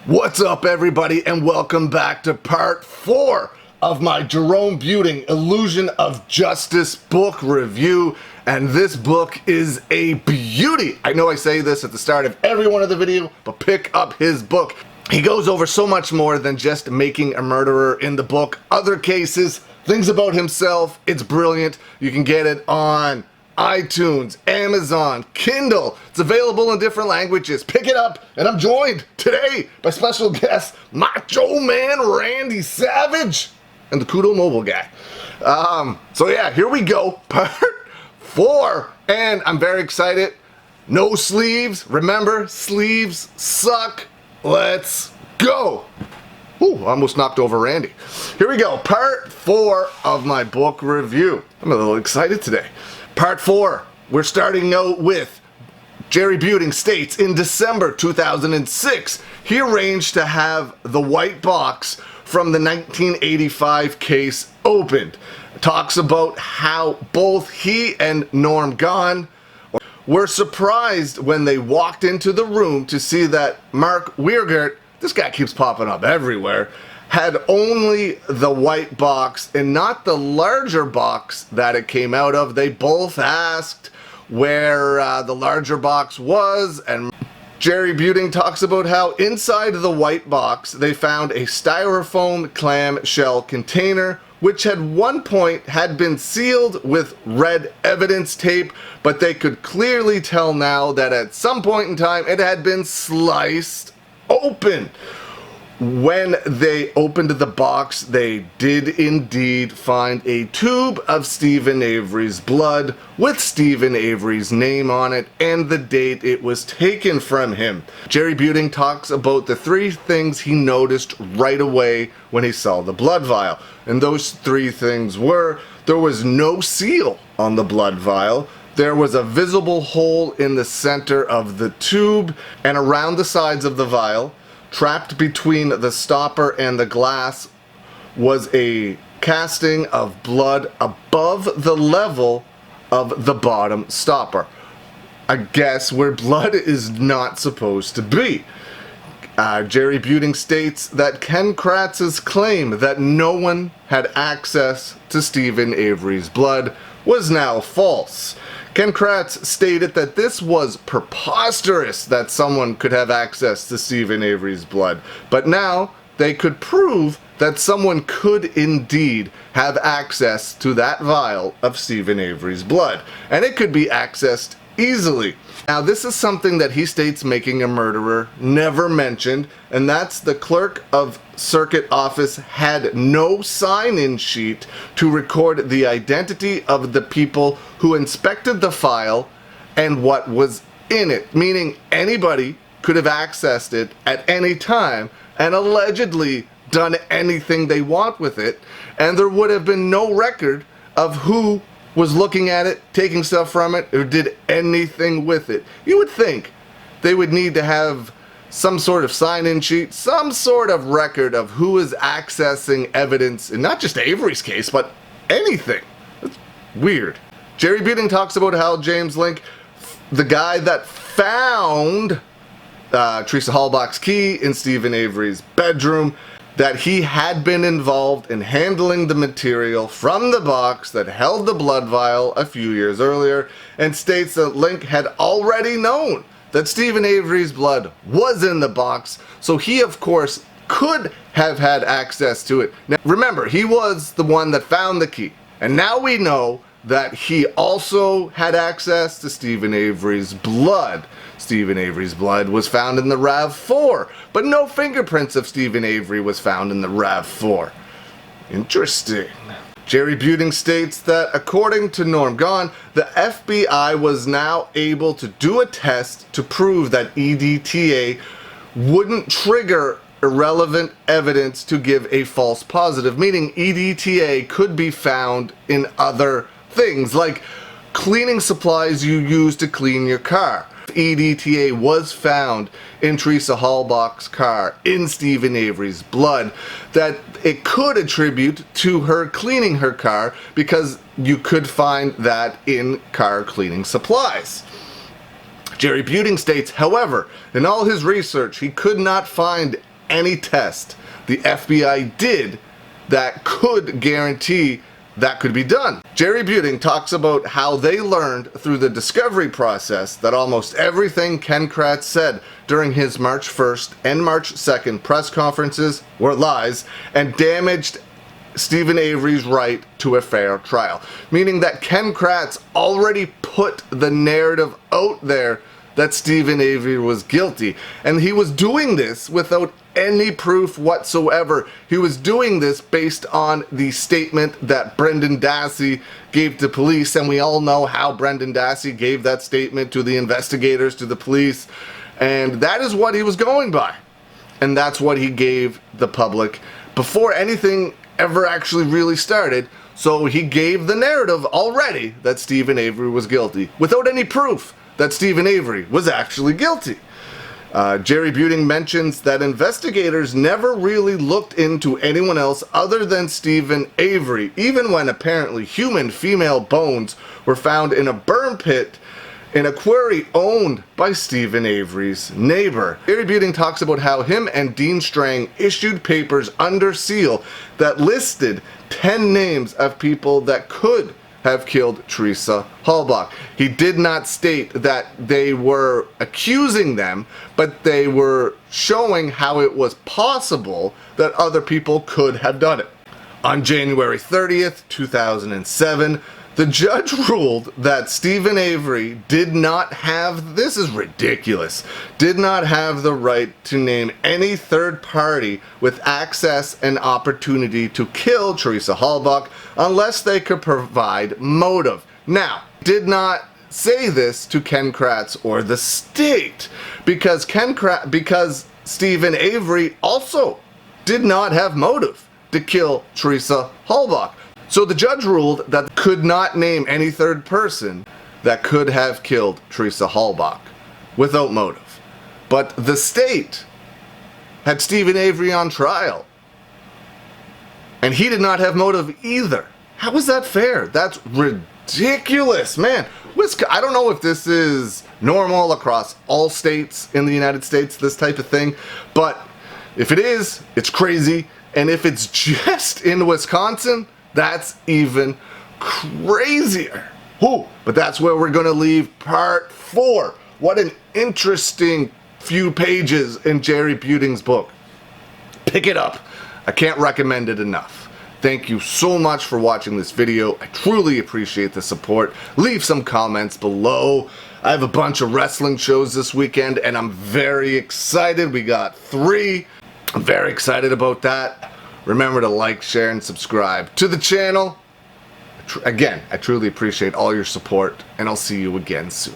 What's up, everybody, and welcome back to part 4 of my Jerome Illusion of Justice book review. And this book is a beauty. I know I say this at the start of every one of the video, but pick up his book. He goes over so much more than just making a murderer in the book. Other cases, things about himself. It's brilliant. You can get it on iTunes, Amazon, Kindle. It's available in different languages. Pick it up, and I'm joined today by special guest Macho Man Randy Savage and the Kudo Mobile guy. So yeah, here we go, part 4, and I'm very excited. No sleeves. Remember, sleeves suck. Let's go. Ooh, almost knocked over Randy. Here we go, part 4 of my book review. I'm a little excited today. Part 4, we're starting out with Jerry Buting states in December 2006, he arranged to have the white box from the 1985 case opened. Talks about how both he and Norm Gahn were surprised when they walked into the room to see that Mark Weirgert, this guy keeps popping up everywhere, had only the white box and not the larger box that it came out of. They both asked where the larger box was, and Jerry Buting talks about how inside the white box they found a styrofoam clamshell container which at one point had been sealed with red evidence tape, but they could clearly tell now that at some point in time it had been sliced open. When they opened the box, they did indeed find a tube of Stephen Avery's blood with Stephen Avery's name on it and the date it was taken from him. Jerry Buting talks about the 3 things he noticed right away when he saw the blood vial. And those 3 things were, there was no seal on the blood vial, there was a visible hole in the center of the tube and around the sides of the vial. Trapped between the stopper and the glass was a casting of blood above the level of the bottom stopper. I guess where blood is not supposed to be. Jerry Buting states that Ken Kratz's claim that no one had access to Stephen Avery's blood was now false. Ken Kratz stated that this was preposterous that someone could have access to Stephen Avery's blood, but now they could prove that someone could indeed have access to that vial of Stephen Avery's blood, and it could be accessed easily. Now this is something that he states making a murderer never mentioned, and that's the clerk of circuit office had no sign-in sheet to record the identity of the people who inspected the file and what was in it, meaning anybody could have accessed it at any time and allegedly done anything they want with it, and there would have been no record of who was looking at it, taking stuff from it, or did anything with it. You would think they would need to have some sort of sign-in sheet, some sort of record of who is accessing evidence, in not just Avery's case, but anything. That's weird. Jerry Buting talks about how James Link, the guy that found Teresa Halbach's key in Stephen Avery's bedroom, that he had been involved in handling the material from the box that held the blood vial a few years earlier, and states that Link had already known that Stephen Avery's blood was in the box, so he of course could have had access to it. Now remember, he was the one that found the key, and now we know that he also had access to Stephen Avery's blood. Stephen Avery's blood was found in the RAV4, but no fingerprints of Stephen Avery was found in the RAV4. Interesting. Jerry Buting states that according to Norm Gahn, the FBI was now able to do a test to prove that EDTA wouldn't trigger irrelevant evidence to give a false positive, meaning EDTA could be found in other things like cleaning supplies you use to clean your car. EDTA was found in Teresa Halbach's car in Stephen Avery's blood, that it could attribute to her cleaning her car because you could find that in car cleaning supplies. Jerry Buting states, however, in all his research, he could not find any test the FBI did that could guarantee that could be done. Jerry Buting talks about how they learned through the discovery process that almost everything Ken Kratz said during his March 1st and March 2nd press conferences were lies and damaged Steven Avery's right to a fair trial. Meaning that Ken Kratz already put the narrative out there that Steven Avery was guilty. And he was doing this without any proof whatsoever. He was doing this based on the statement that Brendan Dassey gave to police, and we all know how Brendan Dassey gave that statement to the investigators, to the police, and that is what he was going by. And that's what he gave the public before anything ever actually really started. So he gave the narrative already that Steven Avery was guilty, without any proof that Steven Avery was actually guilty. Jerry Buting mentions that investigators never really looked into anyone else other than Steven Avery, even when apparently human female bones were found in a burn pit in a quarry owned by Steven Avery's neighbor. Jerry Buting talks about how him and Dean Strang issued papers under seal that listed 10 names of people that could have killed Teresa Halbach. He did not state that they were accusing them, but they were showing how it was possible that other people could have done it. On January 30th, 2007, the judge ruled that Steven Avery did not have, this is ridiculous, did not have the right to name any third party with access and opportunity to kill Teresa Halbach unless they could provide motive. Now, did not say this to Ken Kratz or the state because Steven Avery also did not have motive to kill Teresa Halbach. So the judge ruled that could not name any third person that could have killed Teresa Halbach without motive. But the state had Steven Avery on trial, and he did not have motive either. How is that fair? That's ridiculous, man. I don't know if this is normal across all states in the United States, this type of thing, but if it is, it's crazy. And if it's just in Wisconsin, that's even crazier. Ooh, but that's where we're going to leave part 4. What an interesting few pages in Jerry Buting's book. Pick it up. I can't recommend it enough. Thank you so much for watching this video. I truly appreciate the support. Leave some comments below. I have a bunch of wrestling shows this weekend, and I'm very excited. We got 3. I'm very excited about that. Remember to like, share, and subscribe to the channel. Again, I truly appreciate all your support, and I'll see you again soon.